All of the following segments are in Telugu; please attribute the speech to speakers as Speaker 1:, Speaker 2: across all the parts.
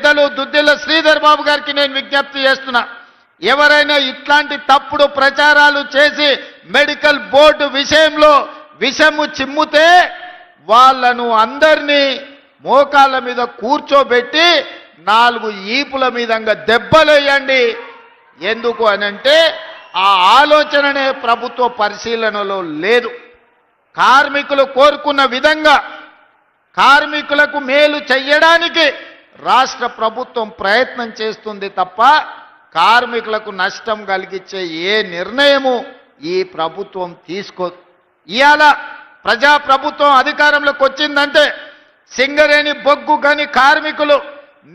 Speaker 1: పెద్దలు దుద్దిల్ల శ్రీధర్ బాబు గారికి నేను విజ్ఞప్తి చేస్తున్నా, ఎవరైనా ఇట్లాంటి తప్పుడు ప్రచారాలు చేసి మెడికల్ బోర్డు విషయంలో విషము చిమ్ముతే వాళ్ళను అందరినీ మోకాళ్ళ మీద కూర్చోబెట్టి 4 ఈపుల మీదంగా దెబ్బలేయండి. ఎందుకు అనంటే ఆ ఆలోచననే ప్రభుత్వ పరిశీలనలో లేదు. కార్మికులు కోరుకున్న విధంగా కార్మికులకు మేలు చెయ్యడానికి రాష్ట్ర ప్రభుత్వం ప్రయత్నం చేస్తుంది తప్ప కార్మికులకు నష్టం కలిగించే ఏ నిర్ణయము ఈ ప్రభుత్వం తీసుకోదు. ఇవాళ ప్రజా ప్రభుత్వం అధికారంలోకి వచ్చిందంటే సింగరేణి బొగ్గు గని కార్మికులు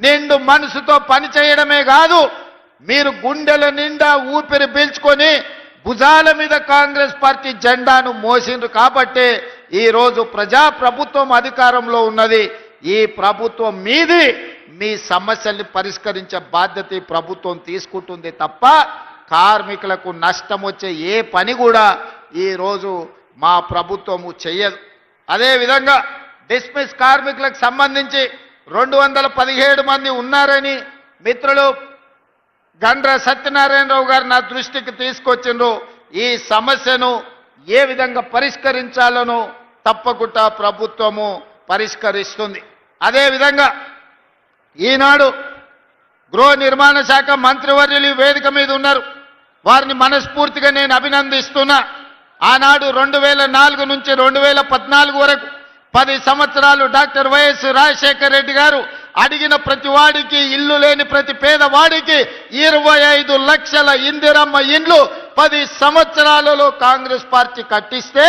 Speaker 1: నిండు మనసుతో పనిచేయడమే కాదు, మీరు గుండెల నిండా ఊపిరి పీల్చుకొని భుజాల మీద కాంగ్రెస్ పార్టీ జెండాను మోసిండ్రు కాబట్టి ఈరోజు ప్రజా ప్రభుత్వం అధికారంలో ఉన్నది. ఈ ప్రభుత్వం మీది మీ సమస్యల్ని పరిష్కరించే బాధ్యత ఈ ప్రభుత్వం తీసుకుంటుంది తప్ప కార్మికులకు నష్టం వచ్చే ఏ పని కూడా ఈరోజు మా ప్రభుత్వము చెయ్యదు. అదేవిధంగా డిస్మిస్ కార్మికులకు సంబంధించి 217 మంది ఉన్నారని మిత్రులు గండ్ర సత్యనారాయణరావు గారు నా దృష్టికి తీసుకొచ్చిండ్రు. ఈ సమస్యను ఏ విధంగా పరిష్కరించాలనో తప్పకుండా ప్రభుత్వము పరిష్కరిస్తుంది. అదేవిధంగా ఈనాడు గృహ నిర్మాణ శాఖ మంత్రివర్యులు వేదిక మీద ఉన్నారు, వారిని మనస్ఫూర్తిగా నేను అభినందిస్తున్నా. ఆనాడు 2004 నుంచి 2014 వరకు 10 సంవత్సరాలు డాక్టర్ వైఎస్ రాజశేఖర రెడ్డి గారు అడిగిన ప్రతి వాడికి, ఇల్లు లేని ప్రతి పేదవాడికి 25 లక్షల ఇందిరమ్మ ఇండ్లు 10 సంవత్సరాలలో కాంగ్రెస్ పార్టీ కట్టిస్తే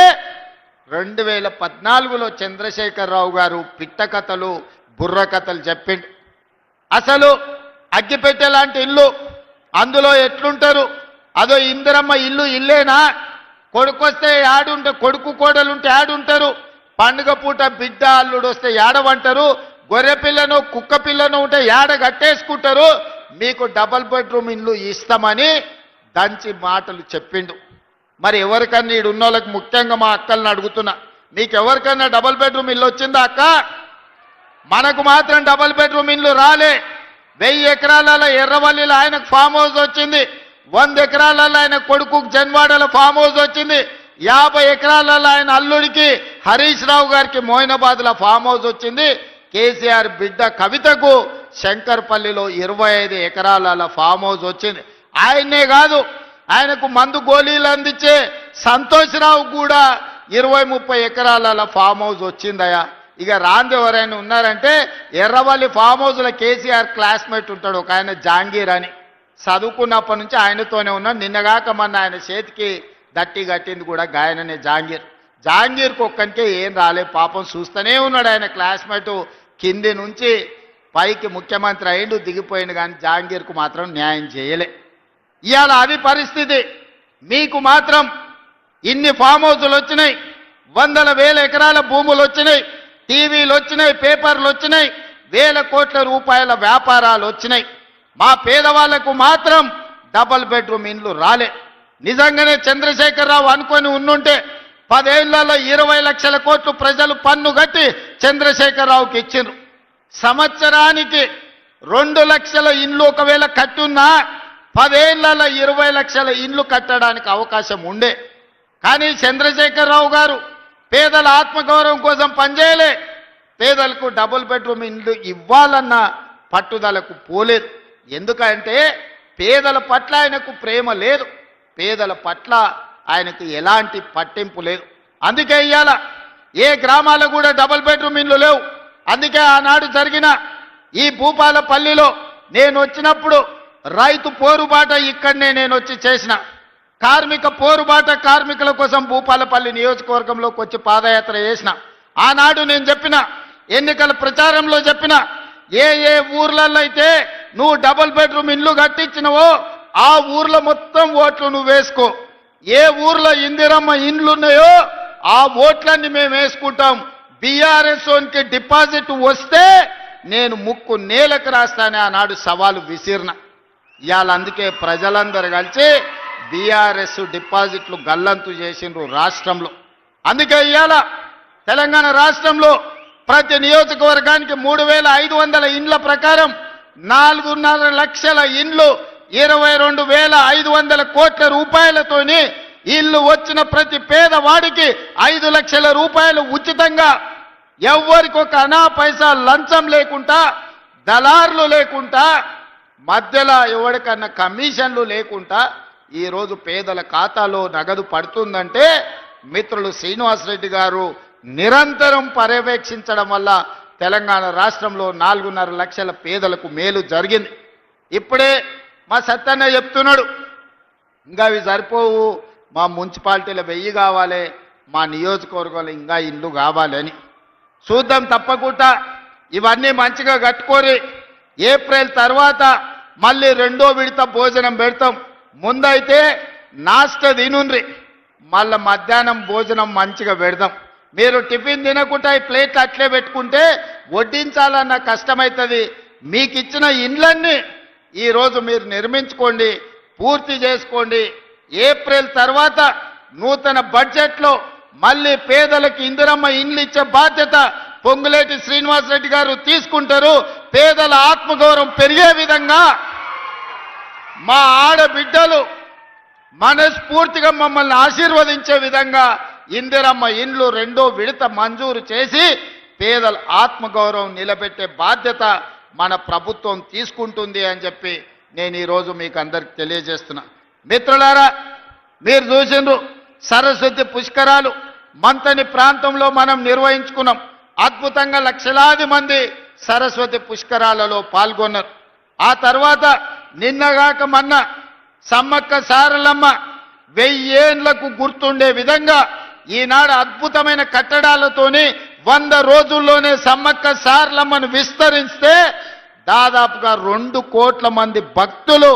Speaker 1: 2014లో చంద్రశేఖరరావు గారు పిట్టకథలు బుర్రకథలు చెప్పిండు. అసలు అగ్గిపెట్టె లాంటి ఇల్లు అందులో ఎట్లుంటారు, అదో ఇందిరమ్మ ఇల్లు ఇల్లేనా? కొడుకొస్తే యాడుంటే, కొడుకు కోడలుంటే యాడుంటారు? పండుగ పూట బిడ్డ అల్లుడు వస్తే యాడవంటారు? గొర్రె పిల్లను కుక్క పిల్లను ఉంటే యాడ కట్టేసుకుంటారు? మీకు డబల్ బెడ్రూమ్ ఇల్లు ఇస్తామని దంచి మాటలు చెప్పిండు. మరి ఎవరికన్నా ఈడు ఉన్నోళ్ళకి ముఖ్యంగా మా అక్కల్ని అడుగుతున్నా, మీకు ఎవరికన్నా డబల్ బెడ్రూమ్ ఇల్లు వచ్చిందా అక్క? మనకు మాత్రం డబల్ బెడ్రూమ్ ఇల్లు రాలే. 1000 ఎకరాలలో ఎర్రవల్లిలో ఆయనకు ఫామ్ హౌస్ వచ్చింది, 100 ఎకరాలలో ఆయన కొడుకు జన్వాడలో ఫామ్ హౌస్ వచ్చింది, 50 ఎకరాలలో ఆయన అల్లుడికి హరీష్ రావు గారికి మోయినాబాద్లో ఫామ్ హౌస్ వచ్చింది. కేసీఆర్ బిడ్డ కవితకు శంకర్పల్లిలో 25 ఎకరాల ఫామ్ హౌస్ వచ్చింది. ఆయన్నే కాదు, ఆయనకు మందు గోళీలు అందించే సంతోష్రావు కూడా 20-30 ఎకరాల ఫామ్ హౌస్ వచ్చిందయా. ఇక రాంది ఎవరైనా ఉన్నారంటే ఎర్రవల్లి ఫామ్ హౌస్లో కేసీఆర్ క్లాస్మేట్ ఉంటాడు ఒక ఆయన జాంగీర్ అని, చదువుకున్నప్పటి నుంచి ఆయనతోనే ఉన్నాడు. నిన్నగాక మొన్న ఆయన చేతికి దట్టి కట్టింది కూడా గాయననే జాంగీర్. జాంగీర్కి ఒక్కనికే ఏం రాలే పాపం, చూస్తూనే ఉన్నాడు ఆయన క్లాస్మేటు కింది నుంచి పైకి ముఖ్యమంత్రి అయిండు, దిగిపోయిండు, కానీ జాంగీర్కు మాత్రం న్యాయం చేయలే. ఇవాళ అది పరిస్థితి. మీకు మాత్రం ఇన్ని ఫామ్ హౌసులు వచ్చినాయి, 100,000 ఎకరాల భూములు వచ్చినాయి, టీవీలు వచ్చినాయి, పేపర్లు వచ్చినాయి, 1000 కోట్ల రూపాయల వ్యాపారాలు వచ్చినాయి. మా పేదవాళ్లకు మాత్రం డబల్ బెడ్రూమ్ ఇండ్లు రాలే. నిజంగానే చంద్రశేఖరరావు అనుకొని ఉండుంటే 10 ఏళ్లలో 20 లక్షల కోట్లు ప్రజలు పన్ను కట్టి చంద్రశేఖరరావుకి ఇచ్చిండ్రు. సంవత్సరానికి 2 లక్షల ఇండ్లు ఒకవేళ కట్టున్నా 10 ఏళ్లలో 20 లక్షల ఇండ్లు కట్టడానికి అవకాశం ఉండే. కానీ చంద్రశేఖరరావు గారు పేదల ఆత్మగౌరవం కోసం పనిచేయలే, పేదలకు డబుల్ బెడ్రూమ్ ఇండ్లు ఇవ్వాలన్న పట్టుదలకు పోలేదు. ఎందుకంటే పేదల పట్ల ఆయనకు ప్రేమ లేదు, పేదల పట్ల ఆయనకు ఎలాంటి పట్టింపు లేదు. అందుకే ఇవాళ ఏ గ్రామాల్లో కూడా డబుల్ బెడ్రూమ్ ఇండ్లు లేవు. అందుకే ఆనాడు జరిగిన ఈ భూపాలపల్లిలో నేను వచ్చినప్పుడు రైతు పోరుబాట ఇక్కడనే నేను వచ్చి చేసిన, కార్మిక పోరుబాట కార్మికుల కోసం భూపాలపల్లి నియోజకవర్గంలోకి వచ్చి పాదయాత్ర చేసిన. ఆనాడు నేను చెప్పిన, ఎన్నికల ప్రచారంలో చెప్పిన, ఏ ఏ ఊర్లలో అయితే నువ్వు డబుల్ బెడ్రూమ్ ఇల్లు కట్టించినవో ఆ ఊర్లో మొత్తం ఓట్లు నువ్వు వేసుకో, ఏ ఊర్లో ఇందిరమ్మ ఇండ్లు ఉన్నాయో ఆ ఓట్లన్నీ మేము వేసుకుంటాం, బీఆర్ఎస్ ఓన్కి డిపాజిట్ వస్తే నేను ముక్కు నేలకు రాస్తానే ఆనాడు సవాలు విసిరిన. ఇవాళ అందుకే ప్రజలందరూ కలిసి బీఆర్ఎస్ డిపాజిట్లు గల్లంతు చేసిండ్రు రాష్ట్రంలో. అందుకే ఇవాళ తెలంగాణ రాష్ట్రంలో ప్రతి నియోజకవర్గానికి 3,500 ఇండ్ల ప్రకారం 4.5 లక్షల ఇండ్లు 22,500 కోట్ల రూపాయలతోని ఇల్లు వచ్చిన ప్రతి పేదవాడికి 5 లక్షల రూపాయలు ఉచితంగా, ఎవ్వరికి ఒక అనా పైసా లంచం లేకుండా, దళార్లు లేకుండా, మధ్యలో ఎవరికన్నా కమిషన్లు లేకుండా ఈరోజు పేదల ఖాతాలో నగదు పడుతుందంటే మిత్రులు శ్రీనివాసరెడ్డి గారు నిరంతరం పర్యవేక్షించడం వల్ల తెలంగాణ రాష్ట్రంలో 4.5 లక్షల పేదలకు మేలు జరిగింది. ఇప్పుడే మా సత్తన్న చెప్తున్నాడు, ఇంకా అవి సరిపోవు, మా మున్సిపాలిటీలో 1000 కావాలి, మా నియోజకవర్గంలో ఇంకా ఇల్లు కావాలి అని. చూద్దాం తప్పకుండా, ఇవన్నీ మంచిగా కట్టుకోరి. ఏప్రిల్ తర్వాత మళ్ళీ 2వ విడత భోజనం పెడతాం. ముందైతే నాష్ట తినుండ్రి, మళ్ళీ మధ్యాహ్నం భోజనం మంచిగా పెడదాం. మీరు టిఫిన్ తినకుండా ఈ ప్లేట్లు అట్లే పెట్టుకుంటే వడ్డించాలన్న కష్టమవుతుంది. మీకు ఇచ్చిన ఇండ్లన్నీ ఈరోజు మీరు నిర్మించుకోండి, పూర్తి చేసుకోండి. ఏప్రిల్ తర్వాత నూతన బడ్జెట్లో మళ్ళీ పేదలకు ఇందిరమ్మ ఇండ్లు ఇచ్చే బాధ్యత పొంగులేటి శ్రీనివాసరెడ్డి గారు తీసుకుంటారు. పేదల ఆత్మగౌరవం పెరిగే విధంగా మా ఆడబిడ్డలు మనస్ఫూర్తిగా మమ్మల్ని ఆశీర్వదించే విధంగా ఇందిరమ్మ ఇండ్లు 2వ విడత మంజూరు చేసి పేదల ఆత్మగౌరవం నిలబెట్టే బాధ్యత మన ప్రభుత్వం తీసుకుంటుంది అని చెప్పి నేను ఈరోజు మీకు అందరికి తెలియజేస్తున్నా. మిత్రులారా, మీరు చూసిండ్రు సరస్వతి పుష్కరాలు మంతని ప్రాంతంలో మనం నిర్వహించుకున్నాం. అద్భుతంగా లక్షలాది మంది సరస్వతి పుష్కరాలలో పాల్గొన్నారు. ఆ తర్వాత నిన్నగాక మొన్న సమ్మక్క సారలమ్మ 1000 ఏళ్లకు గుర్తుండే విధంగా ఈనాడు అద్భుతమైన కట్టడాలతోని 100 రోజుల్లోనే సమ్మక్క సారలమ్మను విస్తరిస్తే దాదాపుగా 2 కోట్ల మంది భక్తులు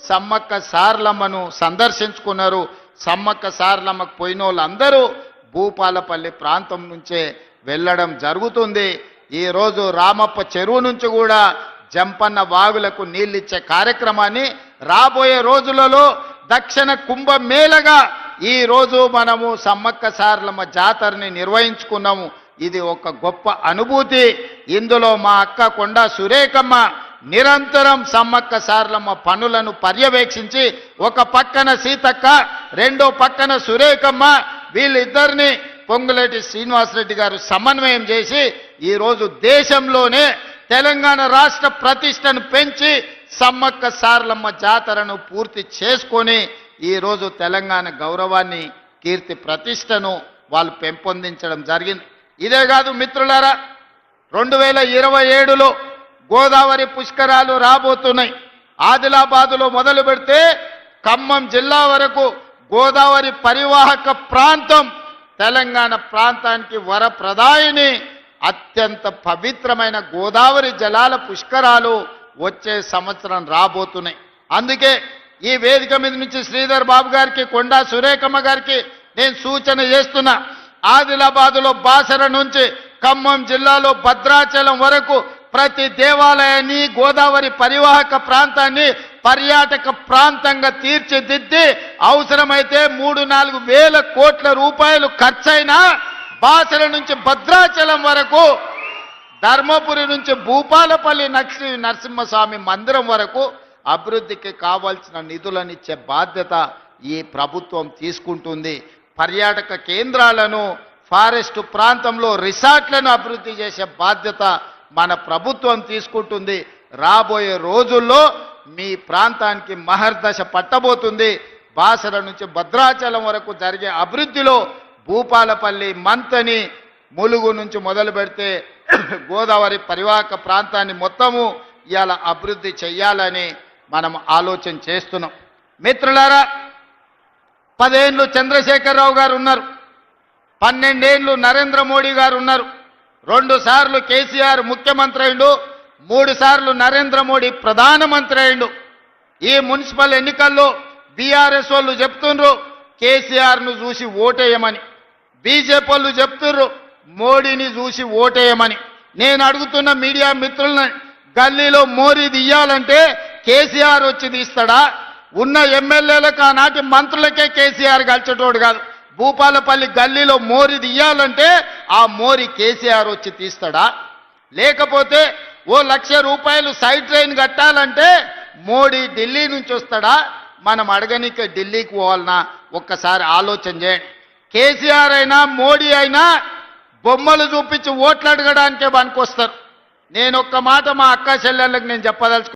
Speaker 1: సమ్మక్క సారలమ్మను సందర్శించుకున్నారు. సమ్మక్క సారలమ్మకు పోయిన వాళ్ళందరూ భూపాలపల్లి ప్రాంతం నుంచే వెళ్ళడం జరుగుతుంది. ఈరోజు రామప్ప చెరువు నుంచి కూడా జంపన్న వాగులకు నీళ్ళిచ్చే కార్యక్రమాన్ని రాబోయే రోజులలో దక్షిణ కుంభమేళగా ఈరోజు మనము సమ్మక్క సారలమ్మ జాతరని నిర్వహించుకున్నాము. ఇది ఒక గొప్ప అనుభూతి. ఇందులో మా అక్క కొండా సురేఖమ్మ నిరంతరం సమ్మక్క సారలమ్మ పనులను పర్యవేక్షించి ఒక పక్కన సీతక్క, 2వ పక్కన సురేఖమ్మ, వీళ్ళిద్దరిని పొంగులేటి శ్రీనివాసరెడ్డి గారు సమన్వయం చేసి ఈరోజు దేశంలోనే తెలంగాణ రాష్ట్ర ప్రతిష్టను పెంచి సమ్మక్క సారలమ్మ జాతరను పూర్తి చేసుకొని ఈరోజు తెలంగాణ గౌరవాన్ని, కీర్తి ప్రతిష్టను వాళ్ళు పెంపొందించడం జరిగింది. ఇదే కాదు మిత్రులారా, 2027లో గోదావరి పుష్కరాలు రాబోతున్నాయి. ఆదిలాబాదులో మొదలు పెడితే ఖమ్మం జిల్లా వరకు గోదావరి పరివాహక ప్రాంతం తెలంగాణ ప్రాంతానికి వరప్రదాయిని, అత్యంత పవిత్రమైన గోదావరి జలాల పుష్కరాలు వచ్చే సంవత్సరం రాబోతున్నాయి. అందుకే ఈ వేదిక మీద నుంచి శ్రీధర్ బాబు గారికి, కొండా సురేఖమ్మ గారికి నేను సూచన చేస్తున్నా. ఆదిలాబాదులో బాసర నుంచి ఖమ్మం జిల్లాలో భద్రాచలం వరకు ప్రతి దేవాలయాన్ని, గోదావరి పరివాహక ప్రాంతాన్ని పర్యాటక ప్రాంతంగా తీర్చిదిద్ది అవసరమైతే 3-4 వేల కోట్ల రూపాయలు ఖర్చైనా బాసర నుంచి భద్రాచలం వరకు, ధర్మపురి నుంచి భూపాలపల్లి నరసింహస్వామి మందిరం వరకు అభివృద్ధికి కావాల్సిన నిధులనిచ్చే బాధ్యత ఈ ప్రభుత్వం తీసుకుంటుంది. పర్యాటక కేంద్రాలను, ఫారెస్ట్ ప్రాంతంలో రిసార్ట్లను అభివృద్ధి చేసే బాధ్యత మన ప్రభుత్వం తీసుకుంటుంది. రాబోయే రోజుల్లో మీ ప్రాంతానికి మహర్దశ పట్టబోతుంది. బాసర నుంచి భద్రాచలం వరకు జరిగే అభివృద్ధిలో భూపాలపల్లి, మంతని, ములుగు నుంచి మొదలు పెడితే గోదావరి పరివాహక ప్రాంతాన్ని మొత్తము ఇవాళ అభివృద్ధి చెయ్యాలని మనం ఆలోచన చేస్తున్నాం. మిత్రులారా, 10 ఏళ్ళు చంద్రశేఖరరావు గారు ఉన్నారు, 12 ఏళ్ళు నరేంద్ర మోడీ గారు ఉన్నారు, 2 సార్లు కేసీఆర్ ముఖ్యమంత్రి అయిండు, 3 సార్లు నరేంద్ర మోడీ ప్రధానమంత్రి అయిండు. ఈ మున్సిపల్ ఎన్నికల్లో బీఆర్ఎస్ వాళ్ళు చెప్తుండ్రు కేసీఆర్ను చూసి ఓటేయమని, బీజేపీ వాళ్ళు చెప్తుర్రు మోడీని చూసి ఓటేయమని. నేను అడుగుతున్న మీడియా మిత్రులను, గల్లీలో మోరీ తీయాలంటే కేసీఆర్ వచ్చి తీస్తాడా? ఉన్న ఎమ్మెల్యేలకు, ఆనాటి మంత్రులకే కేసీఆర్ కలిసేటోడు కాదు. భూపాలపల్లి గల్లీలో మోరీ తీయాలంటే ఆ మోరీ కేసీఆర్ వచ్చి తీస్తాడా? లేకపోతే ఓ 1,00,000 రూపాయలు సైడ్ ట్రైన్ కట్టాలంటే మోడీ ఢిల్లీ నుంచి వస్తాడా, మనం అడగనిక ఢిల్లీకి పోవాలన్నా ఒక్కసారి ఆలోచన చేయండి. కేసీఆర్ అయినా మోడీ అయినా బొమ్మలు చూపించి ఓట్లు అడగడానికే పనికొస్తారు. నేను ఒక్క మాట మా అక్క చెల్లెళ్ళకి నేను చెప్పదలుచుకున్నాను.